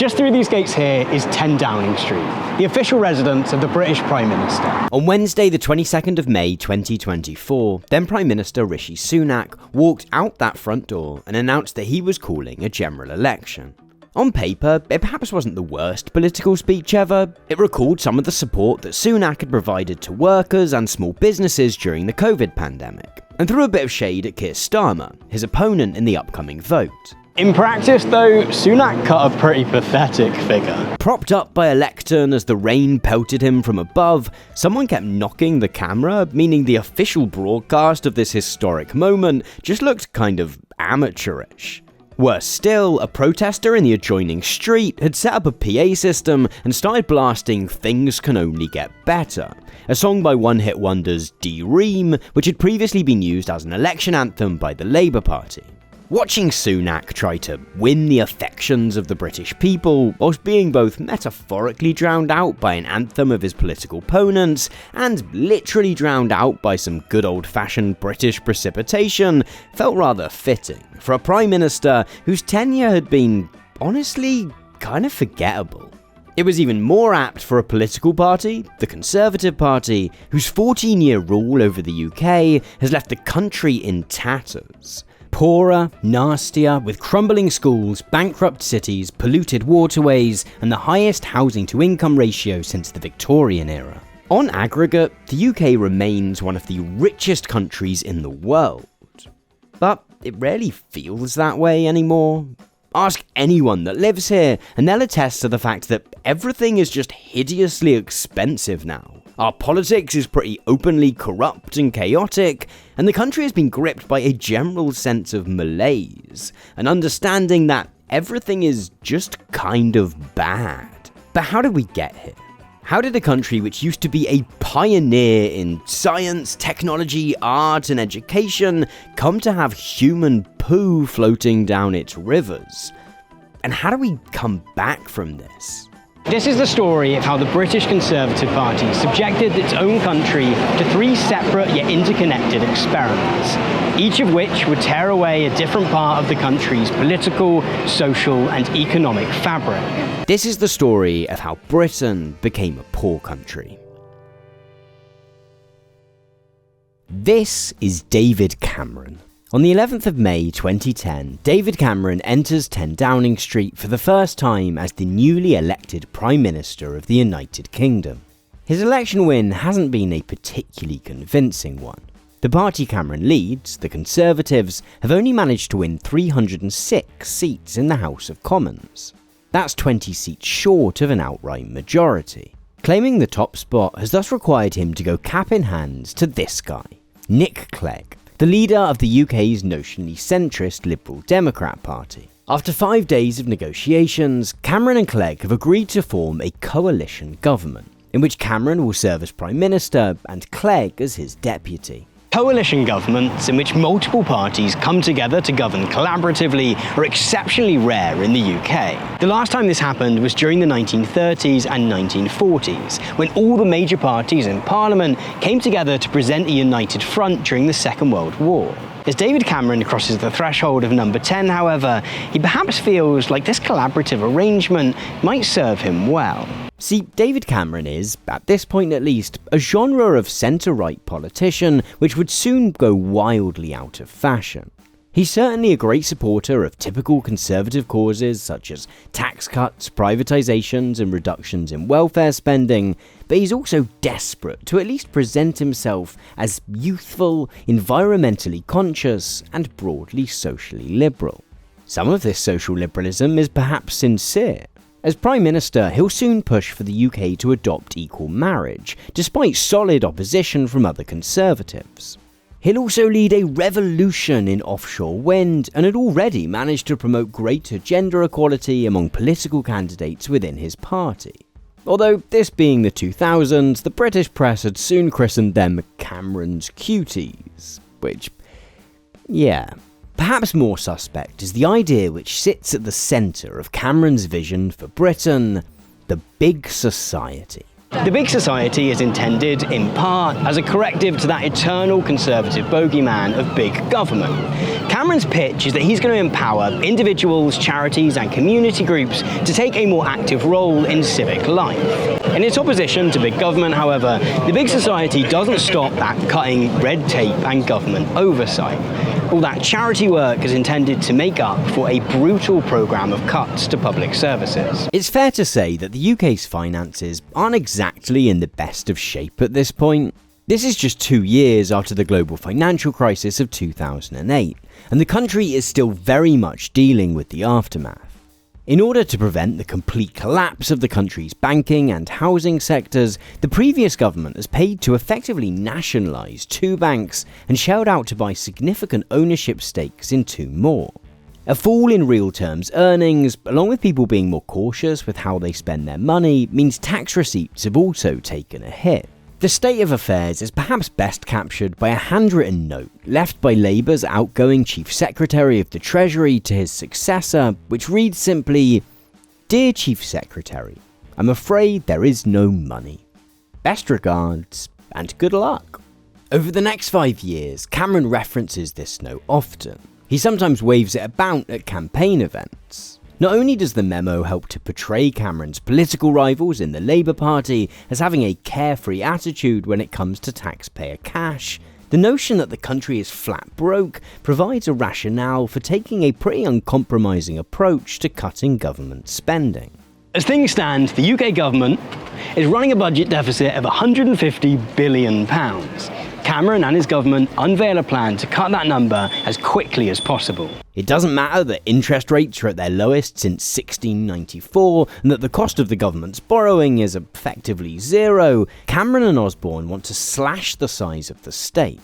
Just through these gates here is 10 Downing Street, the official residence of the British Prime Minister. On Wednesday, the 22nd of May 2024, then Prime Minister Rishi Sunak walked out that front door and announced that he was calling a general election. On paper, it perhaps wasn't the worst political speech ever. It recalled some of the support that Sunak had provided to workers and small businesses during the COVID pandemic, and threw a bit of shade at Keir Starmer, his opponent in the upcoming vote. In practice, though, Sunak cut a pretty pathetic figure. Propped up by a lectern as the rain pelted him from above, someone kept knocking the camera, meaning the official broadcast of this historic moment just looked kind of amateurish. Worse still, a protester in the adjoining street had set up a PA system and started blasting "Things Can Only Get Better," a song by one-hit wonders D-Ream, which had previously been used as an election anthem by the Labour Party. Watching Sunak try to win the affections of the British people, whilst being both metaphorically drowned out by an anthem of his political opponents, and literally drowned out by some good old-fashioned British precipitation, felt rather fitting for a Prime Minister whose tenure had been, honestly, kind of forgettable. It was even more apt for a political party, the Conservative Party, whose 14-year rule over the UK has left the country in tatters. Poorer, nastier, with crumbling schools, bankrupt cities, polluted waterways, and the highest housing-to-income ratio since the Victorian era. On aggregate, the UK remains one of the richest countries in the world. But it rarely feels that way anymore. Ask anyone that lives here, and they'll attest to the fact that everything is just hideously expensive now. Our politics is pretty openly corrupt and chaotic, and the country has been gripped by a general sense of malaise, an understanding that everything is just kind of bad. But how did we get here? How did a country which used to be a pioneer in science, technology, art, and education come to have human poo floating down its rivers? And how do we come back from this? This is the story of how the British Conservative Party subjected its own country to 3 separate yet interconnected experiments, each of which would tear away a different part of the country's political, social, and economic fabric. This is the story of how Britain became a poor country. This is David Cameron. On the 11th of May 2010, David Cameron enters 10 Downing Street for the first time as the newly elected Prime Minister of the United Kingdom. His election win hasn't been a particularly convincing one. The party Cameron leads, the Conservatives, have only managed to win 306 seats in the House of Commons. That's 20 seats short of an outright majority. Claiming the top spot has thus required him to go cap in hand to this guy, Nick Clegg, the leader of the UK's notionally centrist Liberal Democrat Party. After 5 days of negotiations, Cameron and Clegg have agreed to form a coalition government, in which Cameron will serve as Prime Minister and Clegg as his deputy. Coalition governments in which multiple parties come together to govern collaboratively are exceptionally rare in the UK. The last time this happened was during the 1930s and 1940s, when all the major parties in Parliament came together to present a united front during the Second World War. As David Cameron crosses the threshold of number 10, however, he perhaps feels like this collaborative arrangement might serve him well. See, David Cameron is, at this point at least, a genre of centre-right politician which would soon go wildly out of fashion. He's certainly a great supporter of typical Conservative causes such as tax cuts, privatisations and reductions in welfare spending, but he's also desperate to at least present himself as youthful, environmentally conscious and broadly socially liberal. Some of this social liberalism is perhaps sincere. As Prime Minister, he'll soon push for the UK to adopt equal marriage, despite solid opposition from other Conservatives. He'll also lead a revolution in offshore wind and had already managed to promote greater gender equality among political candidates within his party. Although, this being the 2000s, the British press had soon christened them Cameron's cuties, which, yeah. Perhaps more suspect is the idea which sits at the centre of Cameron's vision for Britain, the big society. The big society is intended, in part, as a corrective to that eternal conservative bogeyman of big government. Cameron's pitch is that he's going to empower individuals, charities and community groups to take a more active role in civic life. In its opposition to big government, however, the big society doesn't stop at cutting red tape and government oversight. All that charity work is intended to make up for a brutal programme of cuts to public services. It's fair to say that the UK's finances aren't exactly in the best of shape at this point. This is just 2 years after the global financial crisis of 2008, and the country is still very much dealing with the aftermath. In order to prevent the complete collapse of the country's banking and housing sectors, the previous government has paid to effectively nationalise 2 banks and shelled out to buy significant ownership stakes in 2 more. A fall in real terms earnings, along with people being more cautious with how they spend their money, means tax receipts have also taken a hit. The state of affairs is perhaps best captured by a handwritten note left by Labour's outgoing Chief Secretary of the Treasury to his successor, which reads simply, "Dear Chief Secretary, I'm afraid there is no money. Best regards, and good luck." Over the next 5 years, Cameron references this note often. He sometimes waves it about at campaign events. Not only does the memo help to portray Cameron's political rivals in the Labour Party as having a carefree attitude when it comes to taxpayer cash, the notion that the country is flat broke provides a rationale for taking a pretty uncompromising approach to cutting government spending. As things stand, the UK government is running a budget deficit of £150 billion. Cameron and his government unveil a plan to cut that number as quickly as possible. It doesn't matter that interest rates are at their lowest since 1694 and that the cost of the government's borrowing is effectively zero. Cameron and Osborne want to slash the size of the state.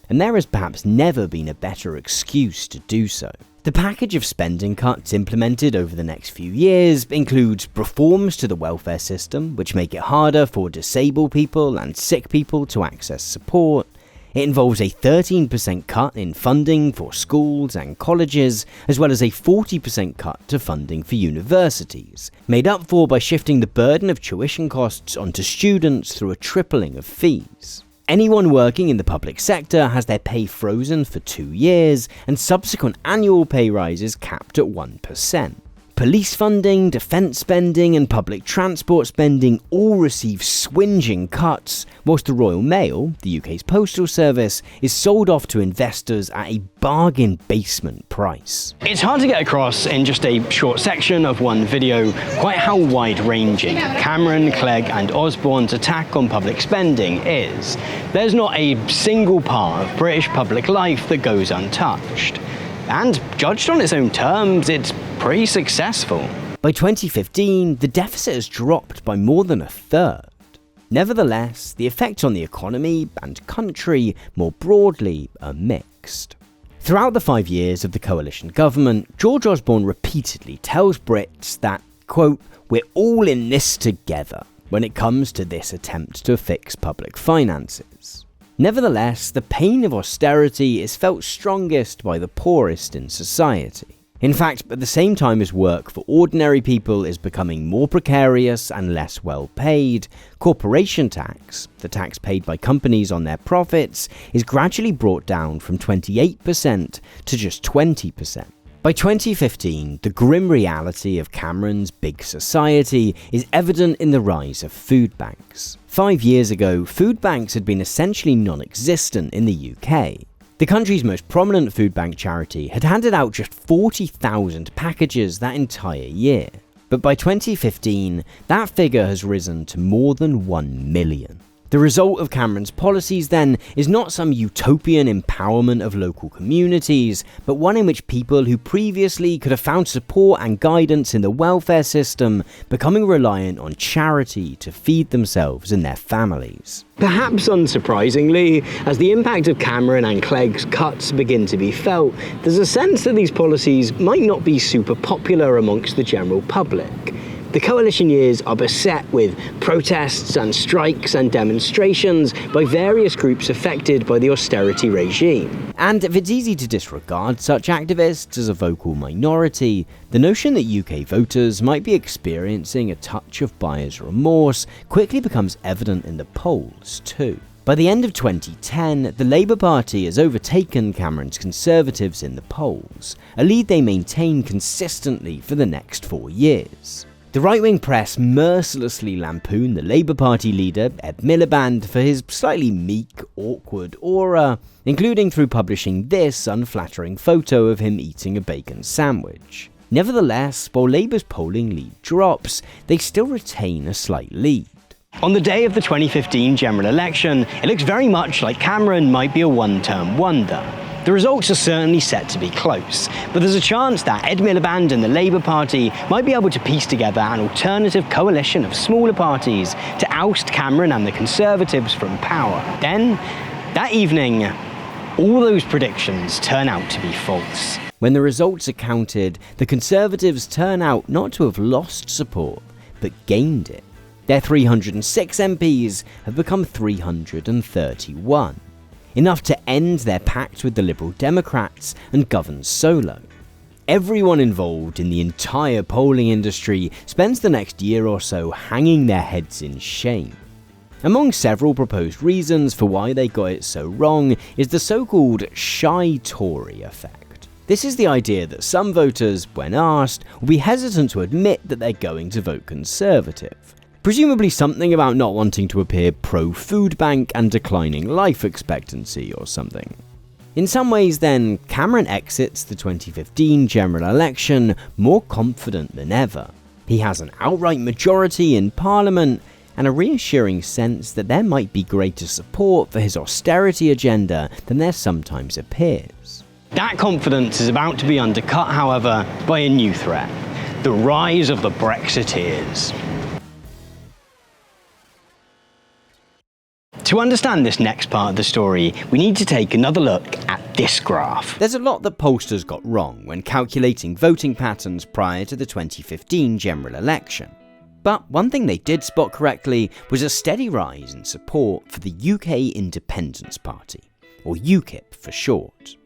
And there has perhaps never been a better excuse to do so. The package of spending cuts implemented over the next few years includes reforms to the welfare system, which make it harder for disabled people and sick people to access support. It involves a 13% cut in funding for schools and colleges, as well as a 40% cut to funding for universities, made up for by shifting the burden of tuition costs onto students through a tripling of fees. Anyone working in the public sector has their pay frozen for 2 years, and subsequent annual pay rises capped at 1%. Police funding, defence spending and public transport spending all receive swingeing cuts, whilst the Royal Mail, the UK's postal service, is sold off to investors at a bargain basement price. It's hard to get across in just a short section of one video quite how wide-ranging Cameron, Clegg and Osborne's attack on public spending is. There's not a single part of British public life that goes untouched. And judged on its own terms, it's pretty successful. By 2015, the deficit has dropped by more than a third. Nevertheless, the effects on the economy and country more broadly are mixed. Throughout the 5 years of the coalition government, George Osborne repeatedly tells Brits that, quote, "We're all in this together when it comes to this attempt to fix public finances." Nevertheless, the pain of austerity is felt strongest by the poorest in society. In fact, at the same time as work for ordinary people is becoming more precarious and less well paid, corporation tax, the tax paid by companies on their profits, is gradually brought down from 28% to just 20%. By 2015, the grim reality of Cameron's big society is evident in the rise of food banks. 5 years ago, food banks had been essentially non-existent in the UK. The country's most prominent food bank charity had handed out just 40,000 packages that entire year. But by 2015, that figure has risen to more than 1 million. The result of Cameron's policies, then, is not some utopian empowerment of local communities, but one in which people who previously could have found support and guidance in the welfare system becoming reliant on charity to feed themselves and their families. Perhaps unsurprisingly, as the impact of Cameron and Clegg's cuts begin to be felt, there's a sense that these policies might not be super popular amongst the general public. The coalition years are beset with protests and strikes and demonstrations by various groups affected by the austerity regime. And if it's easy to disregard such activists as a vocal minority, the notion that UK voters might be experiencing a touch of buyer's remorse quickly becomes evident in the polls too. By the end of 2010, the Labour Party has overtaken Cameron's Conservatives in the polls, a lead they maintain consistently for the next 4 years. The right-wing press mercilessly lampooned the Labour Party leader, Ed Miliband, for his slightly meek, awkward aura, including through publishing this unflattering photo of him eating a bacon sandwich. Nevertheless, while Labour's polling lead drops, they still retain a slight lead. On the day of the 2015 general election, it looks very much like Cameron might be a one-term wonder. The results are certainly set to be close, but there's a chance that Ed Miliband and the Labour Party might be able to piece together an alternative coalition of smaller parties to oust Cameron and the Conservatives from power. Then, that evening, all those predictions turn out to be false. When the results are counted, the Conservatives turn out not to have lost support, but gained it. Their 306 MPs have become 331. Enough to end their pact with the Liberal Democrats and govern solo. Everyone involved in the entire polling industry spends the next year or so hanging their heads in shame. Among several proposed reasons for why they got it so wrong is the so-called shy Tory effect. This is the idea that some voters, when asked, will be hesitant to admit that they're going to vote Conservative. Presumably something about not wanting to appear pro-food bank and declining life expectancy or something. In some ways then, Cameron exits the 2015 general election more confident than ever. He has an outright majority in Parliament and a reassuring sense that there might be greater support for his austerity agenda than there sometimes appears. That confidence is about to be undercut, however, by a new threat: the rise of the Brexiteers. To understand this next part of the story, we need to take another look at this graph. There's a lot that pollsters got wrong when calculating voting patterns prior to the 2015 general election. But one thing they did spot correctly was a steady rise in support for the UK Independence Party, or UKIP for short.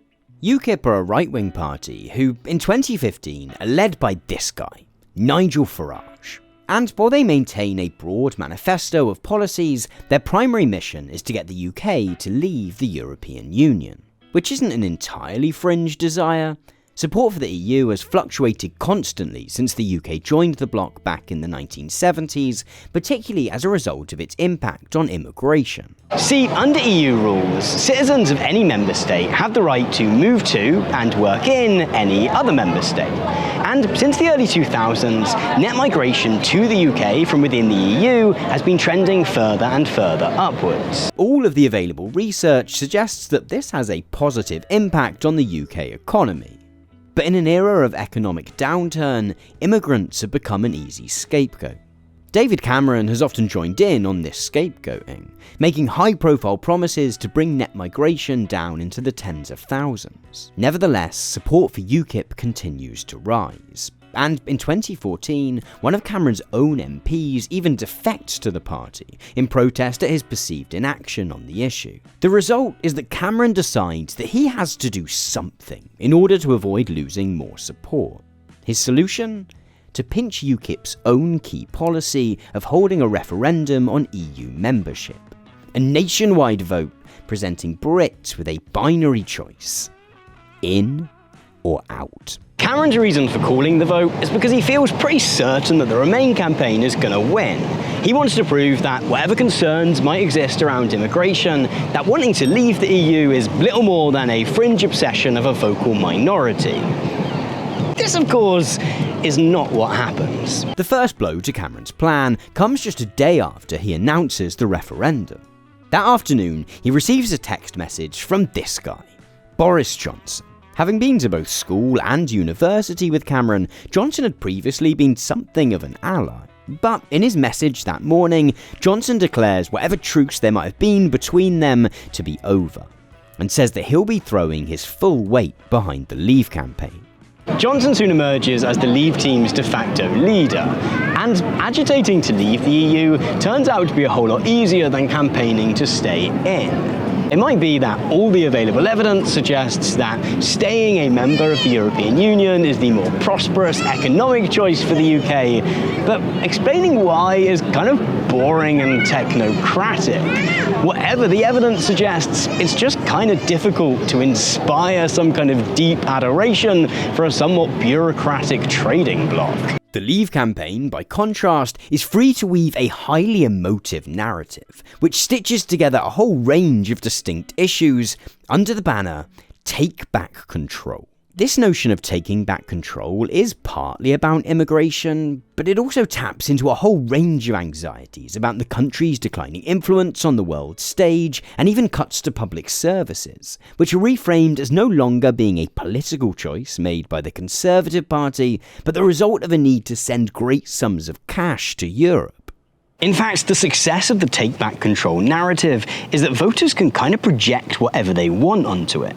UKIP are a right-wing party who, in 2015, are led by this guy, Nigel Farage. And while they maintain a broad manifesto of policies, their primary mission is to get the UK to leave the European Union, which isn't an entirely fringe desire. Support for the EU has fluctuated constantly since the UK joined the bloc back in the 1970s, particularly as a result of its impact on immigration. See, under EU rules, citizens of any member state have the right to move to and work in any other member state. And since the early 2000s, net migration to the UK from within the EU has been trending further and further upwards. All of the available research suggests that this has a positive impact on the UK economy. But in an era of economic downturn, immigrants have become an easy scapegoat. David Cameron has often joined in on this scapegoating, making high-profile promises to bring net migration down into the tens of thousands. Nevertheless, support for UKIP continues to rise. And in 2014, one of Cameron's own MPs even defects to the party in protest at his perceived inaction on the issue. The result is that Cameron decides that he has to do something in order to avoid losing more support. His solution? To pinch UKIP's own key policy of holding a referendum on EU membership. A nationwide vote presenting Brits with a binary choice: in or out. Cameron's reason for calling the vote is because he feels pretty certain that the Remain campaign is going to win. He wants to prove that whatever concerns might exist around immigration, that wanting to leave the EU is little more than a fringe obsession of a vocal minority. This, of course, is not what happens. The first blow to Cameron's plan comes just a day after he announces the referendum. That afternoon, he receives a text message from this guy, Boris Johnson. Having been to both school and university with Cameron, Johnson had previously been something of an ally. But in his message that morning, Johnson declares whatever truce there might have been between them to be over, and says that he'll be throwing his full weight behind the Leave campaign. Johnson soon emerges as the Leave team's de facto leader, And agitating to leave the EU turns out to be a whole lot easier than campaigning to stay in. It might be that all the available evidence suggests that staying a member of the European Union is the more prosperous economic choice for the UK, but explaining why is kind of boring and technocratic. Whatever the evidence suggests, it's just kind of difficult to inspire some kind of deep adoration for a somewhat bureaucratic trading bloc. The Leave campaign, by contrast, is free to weave a highly emotive narrative, which stitches together a whole range of distinct issues under the banner, Take Back Control. This notion of taking back control is partly about immigration, but it also taps into a whole range of anxieties about the country's declining influence on the world stage, and even cuts to public services, which are reframed as no longer being a political choice made by the Conservative Party, but the result of a need to send great sums of cash to Europe. In fact, the success of the Take Back Control narrative is that voters can kind of project whatever they want onto it.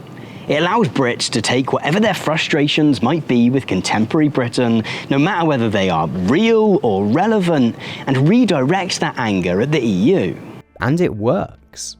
It allows Brits to take whatever their frustrations might be with contemporary Britain, no matter whether they are real or relevant, and redirect that anger at the EU. And it works.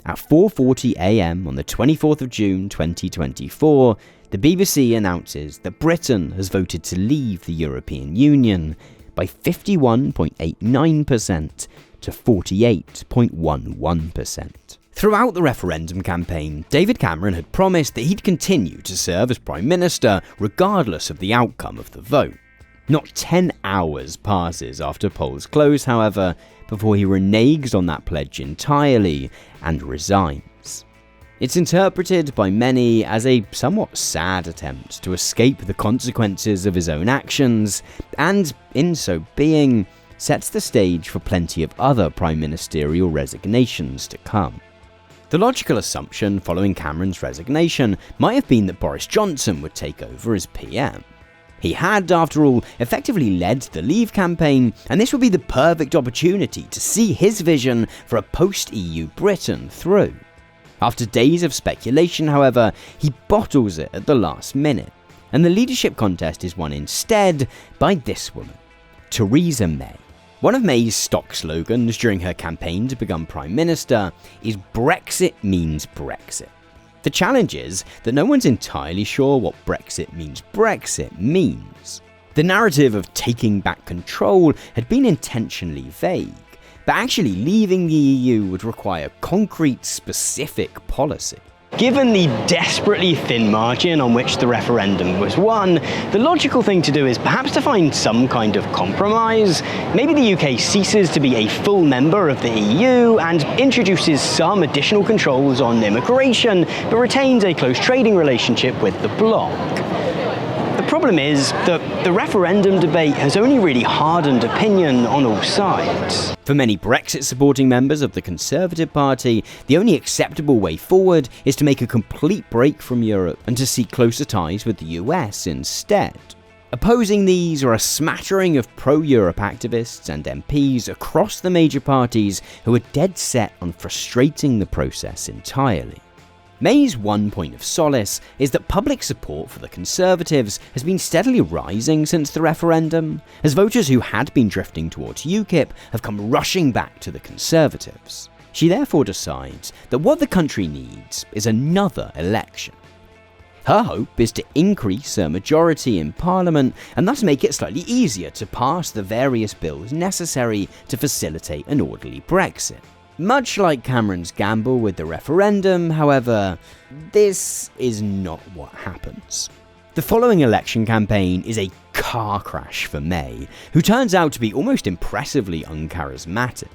At 4:40 AM on the 24th of June 2024, the BBC announces that Britain has voted to leave the European Union by 51.89% to 48.11%. Throughout the referendum campaign, David Cameron had promised that he'd continue to serve as Prime Minister regardless of the outcome of the vote. Not 10 hours passes after polls close, however, before he reneges on that pledge entirely and resigns. It's interpreted by many as a somewhat sad attempt to escape the consequences of his own actions, and, in so being, sets the stage for plenty of other prime ministerial resignations to come. The logical assumption following Cameron's resignation might have been that Boris Johnson would take over as PM. He had, after all, effectively led the Leave campaign, and this would be the perfect opportunity to see his vision for a post-EU Britain through. After days of speculation, however, he bottles it at the last minute, and the leadership contest is won instead by this woman, Theresa May. One of May's stock slogans during her campaign to become Prime Minister is "Brexit means Brexit." The challenge is that no one's entirely sure what Brexit means. The narrative of taking back control had been intentionally vague, but actually leaving the EU would require concrete, specific policy. Given the desperately thin margin on which the referendum was won, the logical thing to do is perhaps to find some kind of compromise. Maybe the UK ceases to be a full member of the EU and introduces some additional controls on immigration, but retains a close trading relationship with the bloc. The problem is that the referendum debate has only really hardened opinion on all sides. For many Brexit-supporting members of the Conservative Party, the only acceptable way forward is to make a complete break from Europe and to seek closer ties with the US instead. Opposing these are a smattering of pro-Europe activists and MPs across the major parties who are dead set on frustrating the process entirely. May's one point of solace is that public support for the Conservatives has been steadily rising since the referendum, as voters who had been drifting towards UKIP have come rushing back to the Conservatives. She therefore decides that what the country needs is another election. Her hope is to increase her majority in Parliament and thus make it slightly easier to pass the various bills necessary to facilitate an orderly Brexit. Much like Cameron's gamble with the referendum, however, this is not what happens. The following election campaign is a car crash for May, who turns out to be almost impressively uncharismatic.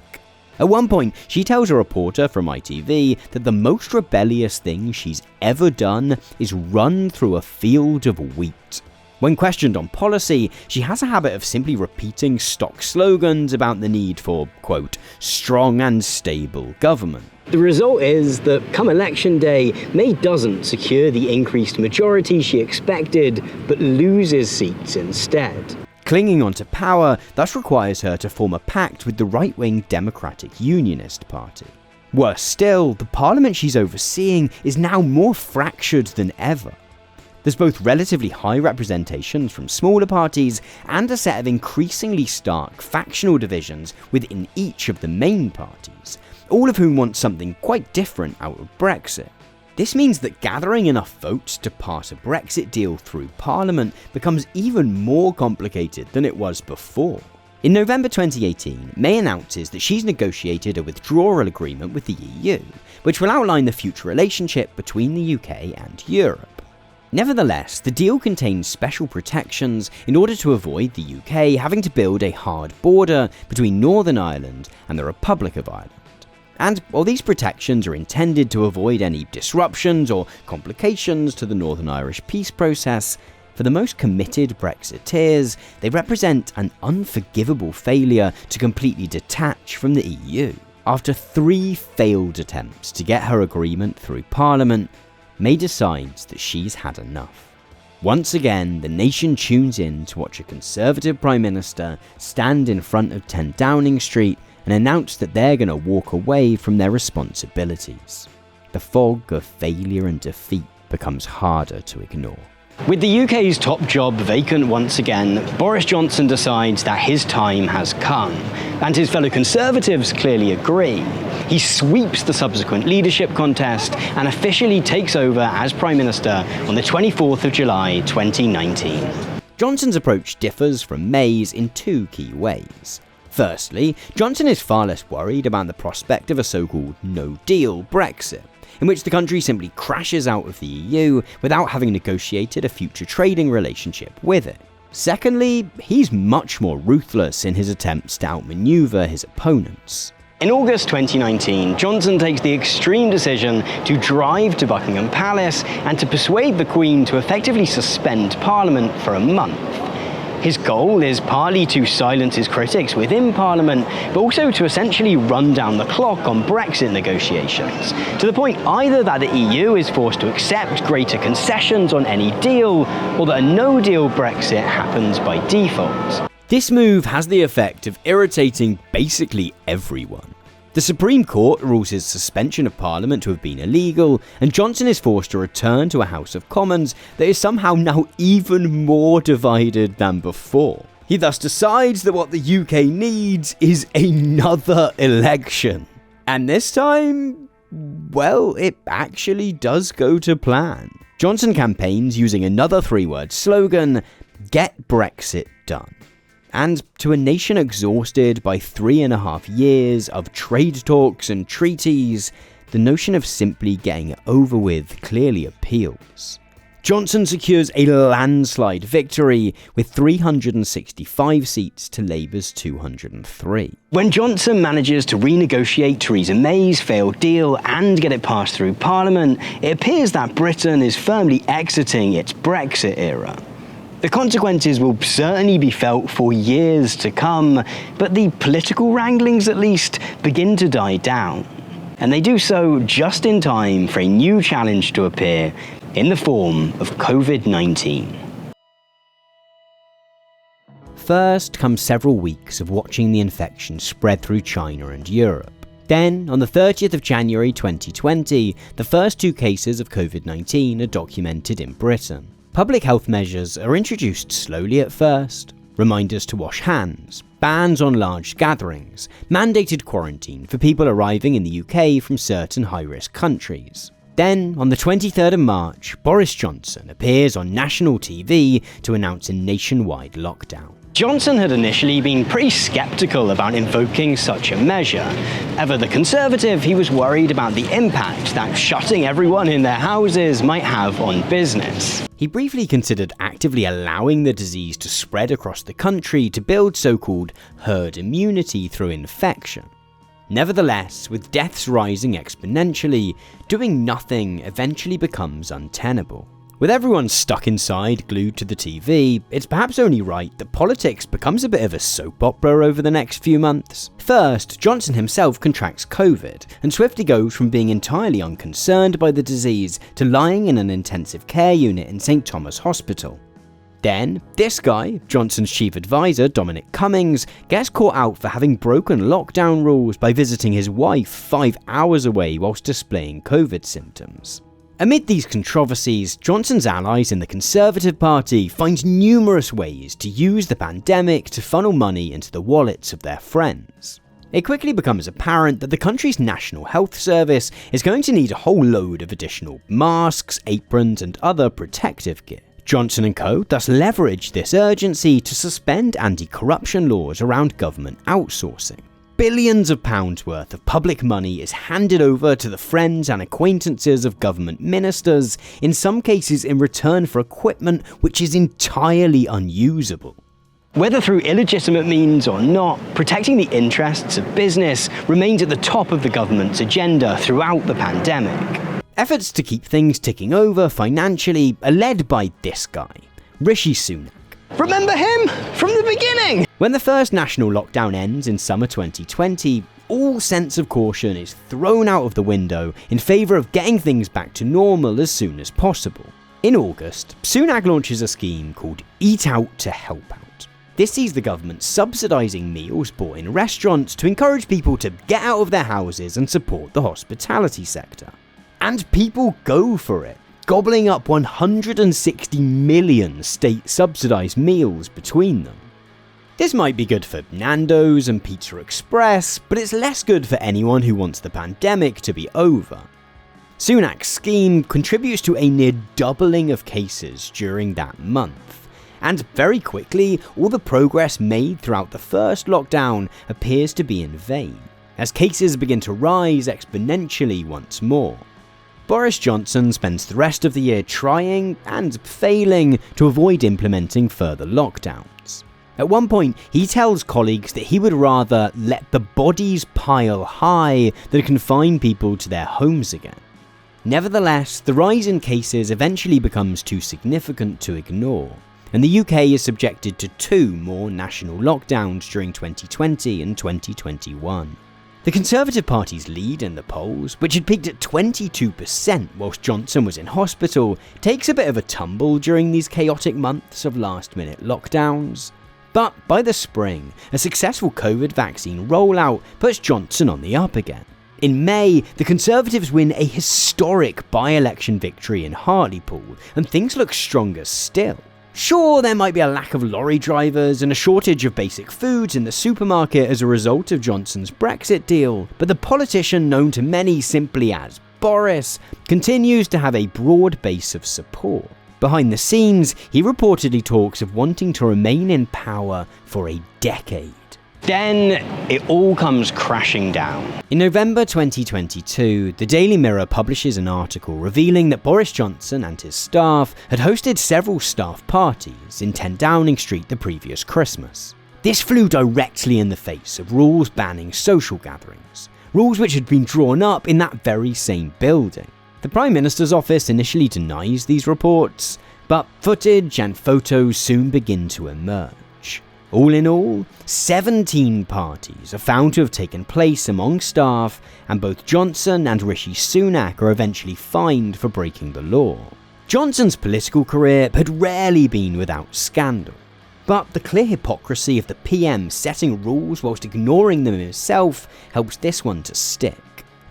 At one point, she tells a reporter from ITV that the most rebellious thing she's ever done is run through a field of wheat. When questioned on policy, she has a habit of simply repeating stock slogans about the need for, quote, strong and stable government. The result is that come election day, May doesn't secure the increased majority she expected, but loses seats instead. Clinging onto power thus requires her to form a pact with the right-wing Democratic Unionist Party. Worse still, the parliament she's overseeing is now more fractured than ever. There's both relatively high representations from smaller parties and a set of increasingly stark factional divisions within each of the main parties, all of whom want something quite different out of Brexit. This means that gathering enough votes to pass a Brexit deal through Parliament becomes even more complicated than it was before. In November 2018, May announces that she's negotiated a withdrawal agreement with the EU, which will outline the future relationship between the UK and Europe. Nevertheless, the deal contains special protections in order to avoid the UK having to build a hard border between Northern Ireland and the Republic of Ireland. And while these protections are intended to avoid any disruptions or complications to the Northern Irish peace process, for the most committed Brexiteers, they represent an unforgivable failure to completely detach from the EU. After 3 failed attempts to get her agreement through Parliament, May decides that she's had enough. Once again, the nation tunes in to watch a Conservative Prime Minister stand in front of 10 Downing Street and announce that they're going to walk away from their responsibilities. The fog of failure and defeat becomes harder to ignore. With the UK's top job vacant once again, Boris Johnson decides that his time has come, and his fellow Conservatives clearly agree. He sweeps the subsequent leadership contest and officially takes over as Prime Minister on the 24th of July 2019. Johnson's approach differs from May's in 2 key ways. Firstly, Johnson is far less worried about the prospect of a so-called no-deal Brexit, in which the country simply crashes out of the EU without having negotiated a future trading relationship with it. Secondly, he's much more ruthless in his attempts to outmaneuver his opponents. In August 2019, Johnson takes the extreme decision to drive to Buckingham Palace and to persuade the Queen to effectively suspend Parliament for a month. His goal is partly to silence his critics within Parliament, but also to essentially run down the clock on Brexit negotiations, to the point either that the EU is forced to accept greater concessions on any deal, or that a no-deal Brexit happens by default. This move has the effect of irritating basically everyone. The Supreme Court rules his suspension of Parliament to have been illegal, and Johnson is forced to return to a House of Commons that is somehow now even more divided than before. He thus decides that what the UK needs is another election. And this time, well, it actually does go to plan. Johnson campaigns using another 3-word slogan, "Get Brexit Done." And to a nation exhausted by 3.5 years of trade talks and treaties, the notion of simply getting it over with clearly appeals. Johnson secures a landslide victory with 365 seats to Labour's 203. When Johnson manages to renegotiate Theresa May's failed deal and get it passed through Parliament, it appears that Britain is firmly exiting its Brexit era. The consequences will certainly be felt for years to come, but the political wranglings at least begin to die down. And they do so just in time for a new challenge to appear in the form of COVID-19. First come several weeks of watching the infection spread through China and Europe. Then, on the 30th of January 2020, the first 2 cases of COVID-19 are documented in Britain. Public health measures are introduced slowly at first. Reminders to wash hands, bans on large gatherings, mandated quarantine for people arriving in the UK from certain high-risk countries. Then, on the 23rd of March, Boris Johnson appears on national TV to announce a nationwide lockdown. Johnson had initially been pretty sceptical about invoking such a measure. Ever the Conservative, he was worried about the impact that shutting everyone in their houses might have on business. He briefly considered actively allowing the disease to spread across the country to build so-called herd immunity through infection. Nevertheless, with deaths rising exponentially, doing nothing eventually becomes untenable. With everyone stuck inside, glued to the TV, it's perhaps only right that politics becomes a bit of a soap opera over the next few months. First, Johnson himself contracts COVID, and swiftly goes from being entirely unconcerned by the disease to lying in an intensive care unit in St Thomas Hospital. Then, this guy, Johnson's chief advisor Dominic Cummings, gets caught out for having broken lockdown rules by visiting his wife 5 hours away whilst displaying COVID symptoms. Amid these controversies, Johnson's allies in the Conservative Party find numerous ways to use the pandemic to funnel money into the wallets of their friends. It quickly becomes apparent that the country's National Health Service is going to need a whole load of additional masks, aprons, and other protective gear. Johnson and co. thus leveraged this urgency to suspend anti-corruption laws around government outsourcing. Billions of pounds worth of public money is handed over to the friends and acquaintances of government ministers, in some cases in return for equipment which is entirely unusable. Whether through illegitimate means or not, protecting the interests of business remains at the top of the government's agenda throughout the pandemic. Efforts to keep things ticking over financially are led by this guy, Rishi Sunak. Remember him? From the beginning! When the first national lockdown ends in summer 2020, all sense of caution is thrown out of the window in favour of getting things back to normal as soon as possible. In August, Sunak launches a scheme called Eat Out to Help Out. This sees the government subsidising meals bought in restaurants to encourage people to get out of their houses and support the hospitality sector. And people go for it, gobbling up 160 million state-subsidised meals between them. This might be good for Nando's and Pizza Express, but it's less good for anyone who wants the pandemic to be over. Sunak's scheme contributes to a near doubling of cases during that month, and very quickly, all the progress made throughout the first lockdown appears to be in vain, as cases begin to rise exponentially once more. Boris Johnson spends the rest of the year trying and failing to avoid implementing further lockdowns. At one point, he tells colleagues that he would rather let the bodies pile high than confine people to their homes again. Nevertheless, the rise in cases eventually becomes too significant to ignore, and the UK is subjected to 2 more national lockdowns during 2020 and 2021. The Conservative Party's lead in the polls, which had peaked at 22% whilst Johnson was in hospital, takes a bit of a tumble during these chaotic months of last-minute lockdowns. But by the spring, a successful COVID vaccine rollout puts Johnson on the up again. In May, the Conservatives win a historic by-election victory in Hartlepool, and things look stronger still. Sure, there might be a lack of lorry drivers and a shortage of basic foods in the supermarket as a result of Johnson's Brexit deal, but the politician known to many simply as Boris continues to have a broad base of support. Behind the scenes, he reportedly talks of wanting to remain in power for a decade. Then it all comes crashing down. In November 2022, the Daily Mirror publishes an article revealing that Boris Johnson and his staff had hosted several staff parties in 10 Downing Street the previous Christmas. This flew directly in the face of rules banning social gatherings, rules which had been drawn up in that very same building. The Prime Minister's office initially denies these reports, but footage and photos soon begin to emerge. All in all, 17 parties are found to have taken place among staff, and both Johnson and Rishi Sunak are eventually fined for breaking the law. Johnson's political career had rarely been without scandal, but the clear hypocrisy of the PM setting rules whilst ignoring them himself helps this one to stick.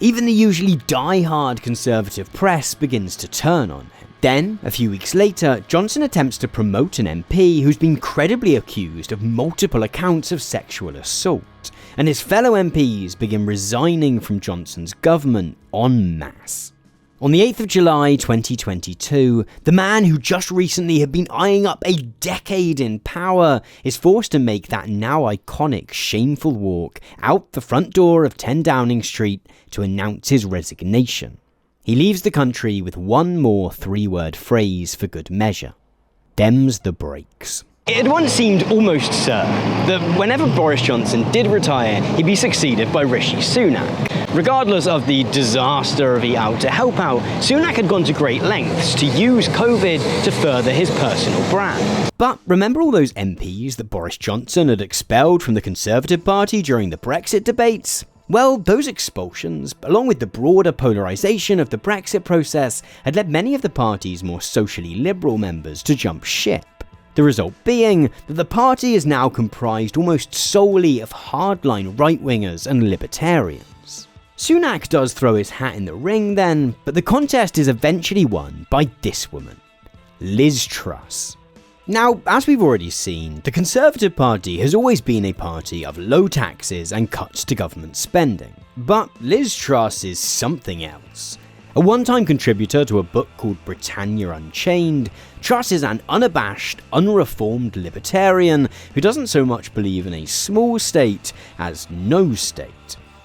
Even the usually die-hard Conservative press begins to turn on him. Then, a few weeks later, Johnson attempts to promote an MP who's been credibly accused of multiple accounts of sexual assault, and his fellow MPs begin resigning from Johnson's government en masse. On the 8th of July 2022, the man who just recently had been eyeing up a decade in power is forced to make that now iconic shameful walk out the front door of 10 Downing Street to announce his resignation. He leaves the country with one more 3-word phrase for good measure: "Them's the breaks." It had once seemed almost certain that whenever Boris Johnson did retire, he'd be succeeded by Rishi Sunak. Regardless of the disaster of Eat Out to Help Out, Sunak had gone to great lengths to use COVID to further his personal brand. But remember all those MPs that Boris Johnson had expelled from the Conservative Party during the Brexit debates? Well, those expulsions, along with the broader polarisation of the Brexit process, had led many of the party's more socially liberal members to jump ship. The result being that the party is now comprised almost solely of hardline right-wingers and libertarians. Sunak does throw his hat in the ring then, but the contest is eventually won by this woman, Liz Truss. Now, as we've already seen, the Conservative Party has always been a party of low taxes and cuts to government spending. But Liz Truss is something else. A one-time contributor to a book called Britannia Unchained, Truss is an unabashed, unreformed libertarian who doesn't so much believe in a small state as no state.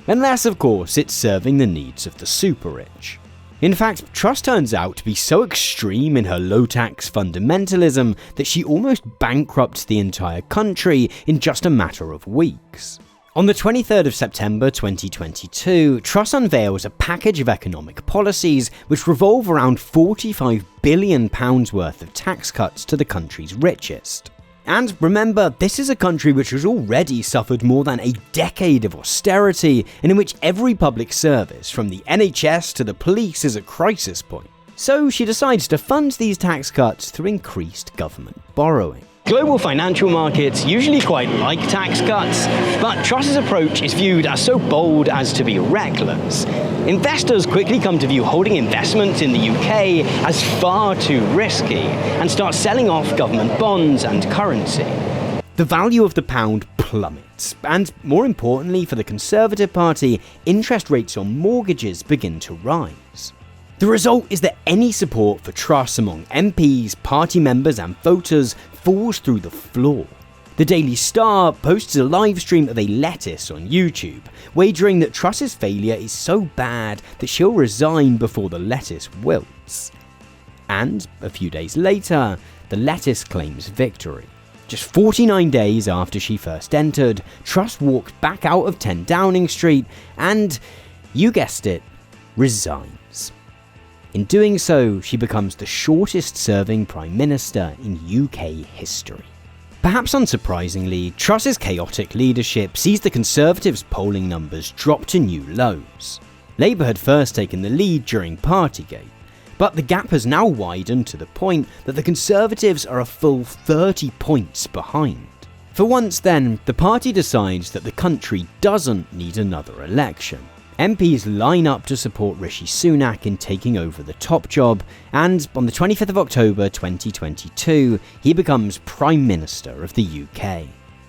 Unless, of course, it's serving the needs of the super-rich. In fact, Truss turns out to be so extreme in her low-tax fundamentalism that she almost bankrupts the entire country in just a matter of weeks. On the 23rd of September 2022, Truss unveils a package of economic policies which revolve around £45 billion worth of tax cuts to the country's richest. And remember, this is a country which has already suffered more than a decade of austerity, and in which every public service, from the NHS to the police, is at crisis point. So she decides to fund these tax cuts through increased government borrowing. Global financial markets usually quite like tax cuts, but Truss's approach is viewed as so bold as to be reckless. Investors quickly come to view holding investments in the UK as far too risky and start selling off government bonds and currency. The value of the pound plummets, and more importantly for the Conservative Party, interest rates on mortgages begin to rise. The result is that any support for Truss among MPs, party members and voters falls through the floor. The Daily Star posts a live stream of a lettuce on YouTube, wagering that Truss's failure is so bad that she'll resign before the lettuce wilts. And, a few days later, the lettuce claims victory. Just 49 days after she first entered, Truss walked back out of 10 Downing Street and, you guessed it, resigns. In doing so, she becomes the shortest-serving Prime Minister in UK history. Perhaps unsurprisingly, Truss's chaotic leadership sees the Conservatives' polling numbers drop to new lows. Labour had first taken the lead during Partygate, but the gap has now widened to the point that the Conservatives are a full 30 points behind. For once then, the party decides that the country doesn't need another election. MPs line up to support Rishi Sunak in taking over the top job, and on the 25th of October 2022, he becomes Prime Minister of the UK.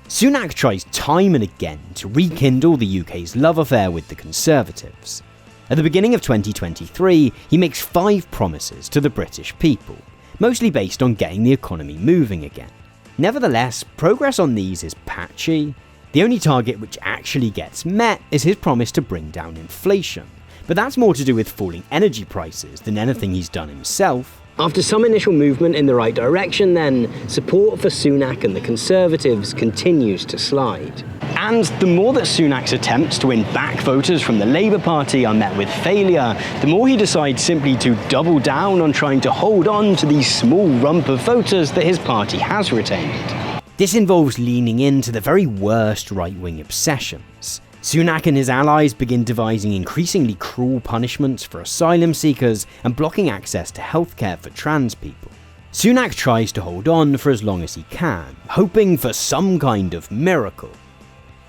Sunak tries time and again to rekindle the UK's love affair with the Conservatives. At the beginning of 2023, he makes 5 promises to the British people, mostly based on getting the economy moving again. Nevertheless, progress on these is patchy. The only target which actually gets met is his promise to bring down inflation, but that's more to do with falling energy prices than anything he's done himself. After some initial movement in the right direction then, support for Sunak and the Conservatives continues to slide. And the more that Sunak's attempts to win back voters from the Labour Party are met with failure, the more he decides simply to double down on trying to hold on to the small rump of voters that his party has retained. This involves leaning into the very worst right-wing obsessions. Sunak and his allies begin devising increasingly cruel punishments for asylum seekers and blocking access to healthcare for trans people. Sunak tries to hold on for as long as he can, hoping for some kind of miracle.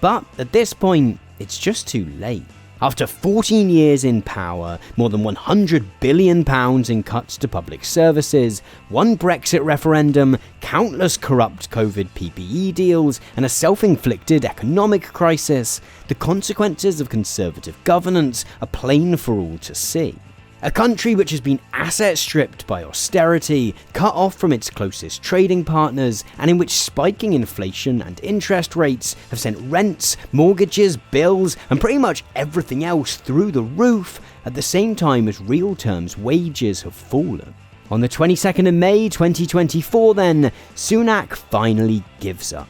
But at this point, it's just too late. After 14 years in power, more than £100 billion in cuts to public services, one Brexit referendum, countless corrupt COVID PPE deals, and a self-inflicted economic crisis, the consequences of Conservative governance are plain for all to see. A country which has been asset stripped by austerity, cut off from its closest trading partners, and in which spiking inflation and interest rates have sent rents, mortgages, bills, and pretty much everything else through the roof, at the same time as real terms wages have fallen. On the 22nd of May 2024 then, Sunak finally gives up.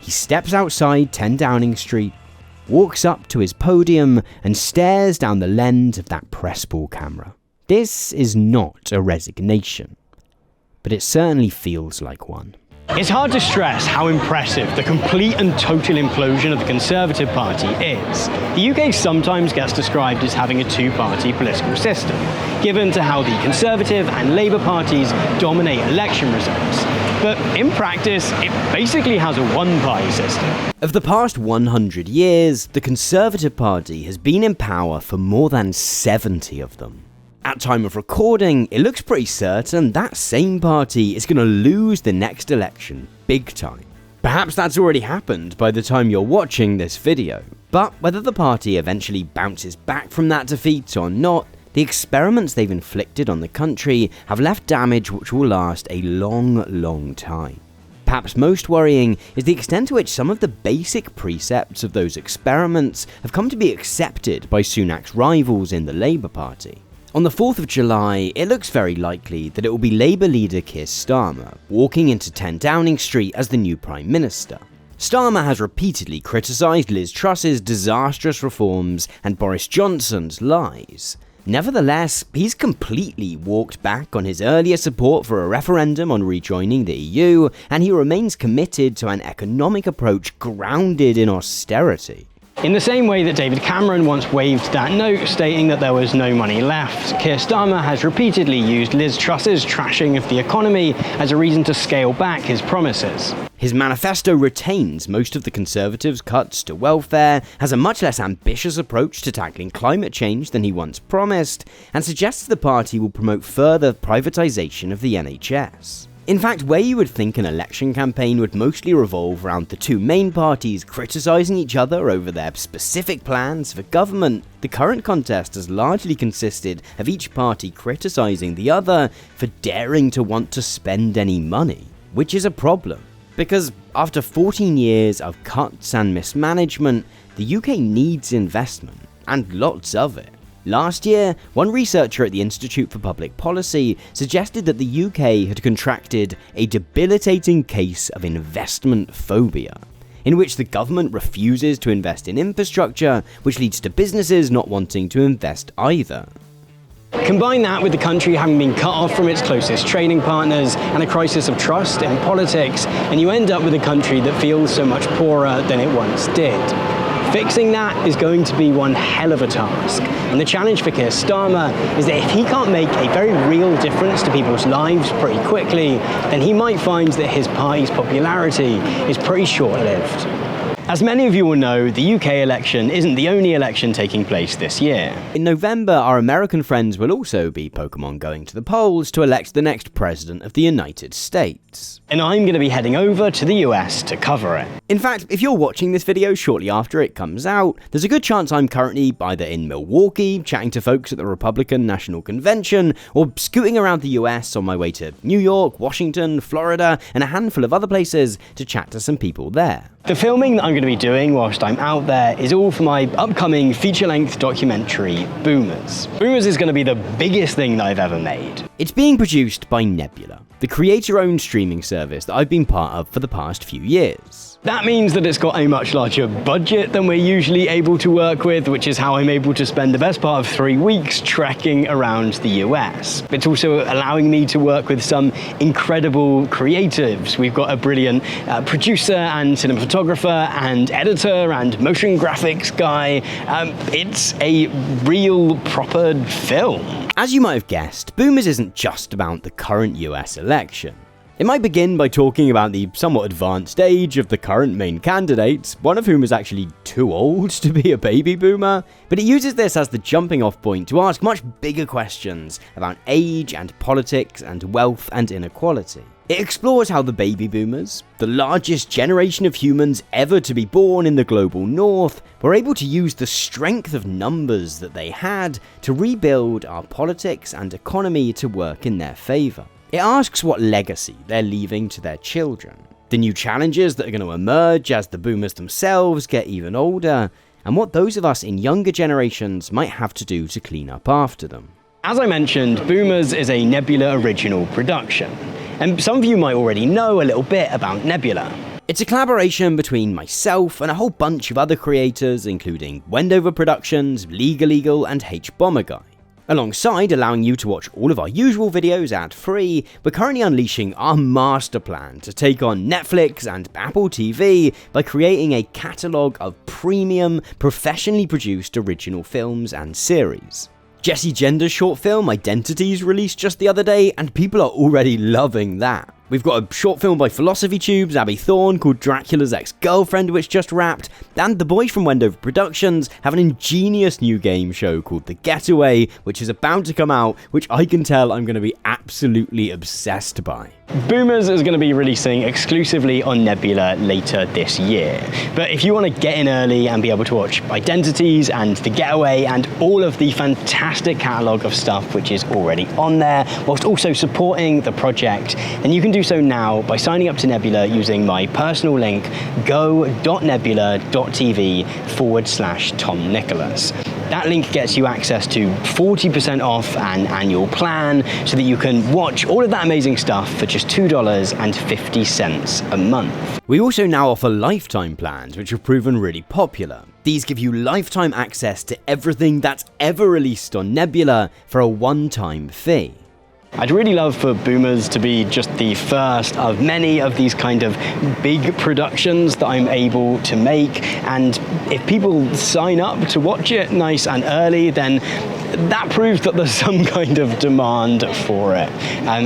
He steps outside 10 Downing Street, walks up to his podium and stares down the lens of that press ball camera. This is not a resignation, but it certainly feels like one. It's hard to stress how impressive the complete and total implosion of the Conservative Party is. The UK sometimes gets described as having a two-party political system, given to how the Conservative and Labour parties dominate election results. but in practice, it basically has a one-party system. Of the past 100 years, the Conservative Party has been in power for more than 70 of them. At time of recording, it looks pretty certain that same party is going to lose the next election big time. Perhaps that's already happened by the time you're watching this video, but whether the party eventually bounces back from that defeat or not, the experiments they've inflicted on the country have left damage which will last a long time. Perhaps most worrying is the extent to which some of the basic precepts of those experiments have come to be accepted by Sunak's rivals in the Labour Party. On the 4th of July, it looks very likely that it will be Labour leader Keir Starmer walking into 10 Downing Street as the new Prime Minister. Starmer has repeatedly criticised Liz Truss's disastrous reforms and Boris Johnson's lies. Nevertheless, he's completely walked back on his earlier support for a referendum on rejoining the EU, and he remains committed to an economic approach grounded in austerity. In the same way that David Cameron once waved that note stating that there was no money left, Keir Starmer has repeatedly used Liz Truss's trashing of the economy as a reason to scale back his promises. His manifesto retains most of the Conservatives' cuts to welfare, has a much less ambitious approach to tackling climate change than he once promised, and suggests the party will promote further privatisation of the NHS. In fact, where you would think an election campaign would mostly revolve around the two main parties criticising each other over their specific plans for government, the current contest has largely consisted of each party criticising the other for daring to want to spend any money, which is a problem. Because after 14 years of cuts and mismanagement, the UK needs investment, and lots of it. Last year, one researcher at the Institute for Public Policy suggested that the UK had contracted a debilitating case of investment phobia, in which the government refuses to invest in infrastructure, which leads to businesses not wanting to invest either. Combine that with the country having been cut off from its closest trading partners and a crisis of trust in politics, and you end up with a country that feels so much poorer than it once did. Fixing that is going to be one hell of a task, and the challenge for Keir Starmer is that if he can't make a very real difference to people's lives pretty quickly, then he might find that his party's popularity is pretty short-lived. As many of you will know, the UK election isn't the only election taking place this year. In November, our American friends will also be Pokemon going to the polls to elect the next president of the United States. And I'm going to be heading over to the US to cover it. In fact, if you're watching this video shortly after it comes out, there's a good chance I'm currently either in Milwaukee, chatting to folks at the Republican National Convention, or scooting around the US on my way to New York, Washington, Florida, and a handful of other places to chat to some people there. The filming that I'm going to be doing whilst I'm out there is all for my upcoming feature-length documentary, Boomers. Boomers is going to be the biggest thing that I've ever made. It's being produced by Nebula, the creator-owned streaming service that I've been part of for the past few years. That means that it's got a much larger budget than we're usually able to work with, which is how I'm able to spend the best part of 3 weeks trekking around the US. It's also allowing me to work with some incredible creatives. We've got a brilliant producer and cinematographer and editor and motion graphics guy. It's a real proper film. As you might have guessed, Boomers isn't just about the current US election. It might begin by talking about the somewhat advanced age of the current main candidates, one of whom is actually too old to be a baby boomer, but it uses this as the jumping off point to ask much bigger questions about age and politics and wealth and inequality. It explores how the baby boomers, the largest generation of humans ever to be born in the global north, were able to use the strength of numbers that they had to rebuild our politics and economy to work in their favour. It asks what legacy they're leaving to their children, the new challenges that are going to emerge as the boomers themselves get even older, and what those of us in younger generations might have to do to clean up after them. As I mentioned, Boomers is a Nebula original production, and some of you might already know a little bit about Nebula. It's a collaboration between myself and a whole bunch of other creators, including Wendover Productions, Legal, and H-Bomber Guy. Alongside allowing you to watch all of our usual videos ad-free, we're currently unleashing our master plan to take on Netflix and Apple TV by creating a catalogue of premium, professionally produced original films and series. Jessie Gender's short film Identities released just the other day, and people are already loving that. We've got a short film by Philosophy Tube's Abby Thorne called Dracula's Ex-Girlfriend, which just wrapped, and the boys from Wendover Productions have an ingenious new game show called The Getaway, which is about to come out, which I can tell I'm going to be absolutely obsessed by. Boomers is going to be releasing exclusively on Nebula later this year. But if you want to get in early and be able to watch Identities and The Getaway and all of the fantastic catalogue of stuff which is already on there, whilst also supporting the project, then you can do so now by signing up to Nebula using my personal link go.nebula.tv/Tom Nicholas. That link gets you access to 40% off an annual plan so that you can watch all of that amazing stuff for just $2.50 a month. We also now offer lifetime plans, which have proven really popular. These give you lifetime access to everything that's ever released on Nebula for a one-time fee. I'd really love for Boomers to be just the first of many of these kind of big productions that I'm able to make, and if people sign up to watch it nice and early, then that proves that there's some kind of demand for it.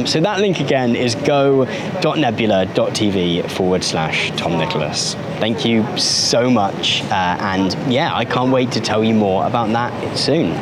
So that link again is go.nebula.tv/Tom Nicholas. Thank you so much, and yeah, I can't wait to tell you more about that soon.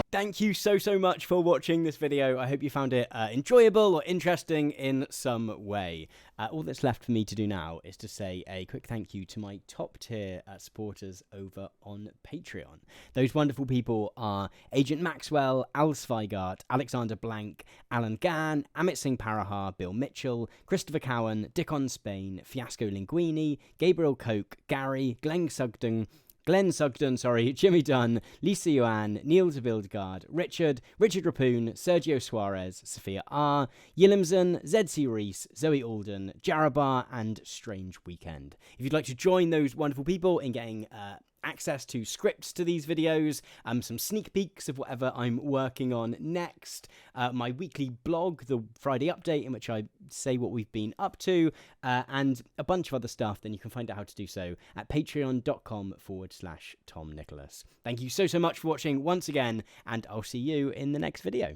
Thank you so much for watching this video. I hope you found it enjoyable or interesting in some way. All that's left for me to do now is to say a quick thank you to my top tier supporters over on Patreon. Those wonderful people are Agent Maxwell, Al Zweigart, Alexander Blank, Alan Gann, Amit Singh Parahar, Bill Mitchell, Christopher Cowan, Dickon Spain, Fiasco Linguini, Gabriel Koch, Gary, Glenn Sugden, Jimmy Dunn, Lisa Yuan, Neil de Vildgaard, Richard Rapoon, Sergio Suarez, Sophia R, Yillimson, ZC Reese, Zoe Alden, Jarabar, and Strange Weekend. If you'd like to join those wonderful people in getting access to scripts to these videos, some sneak peeks of whatever I'm working on next, my weekly blog, the Friday Update, in which I say what we've been up to, and a bunch of other stuff, then you can find out how to do so at patreon.com/Tom Nicholas. Thank you so much for watching once again, and I'll see you in the next video.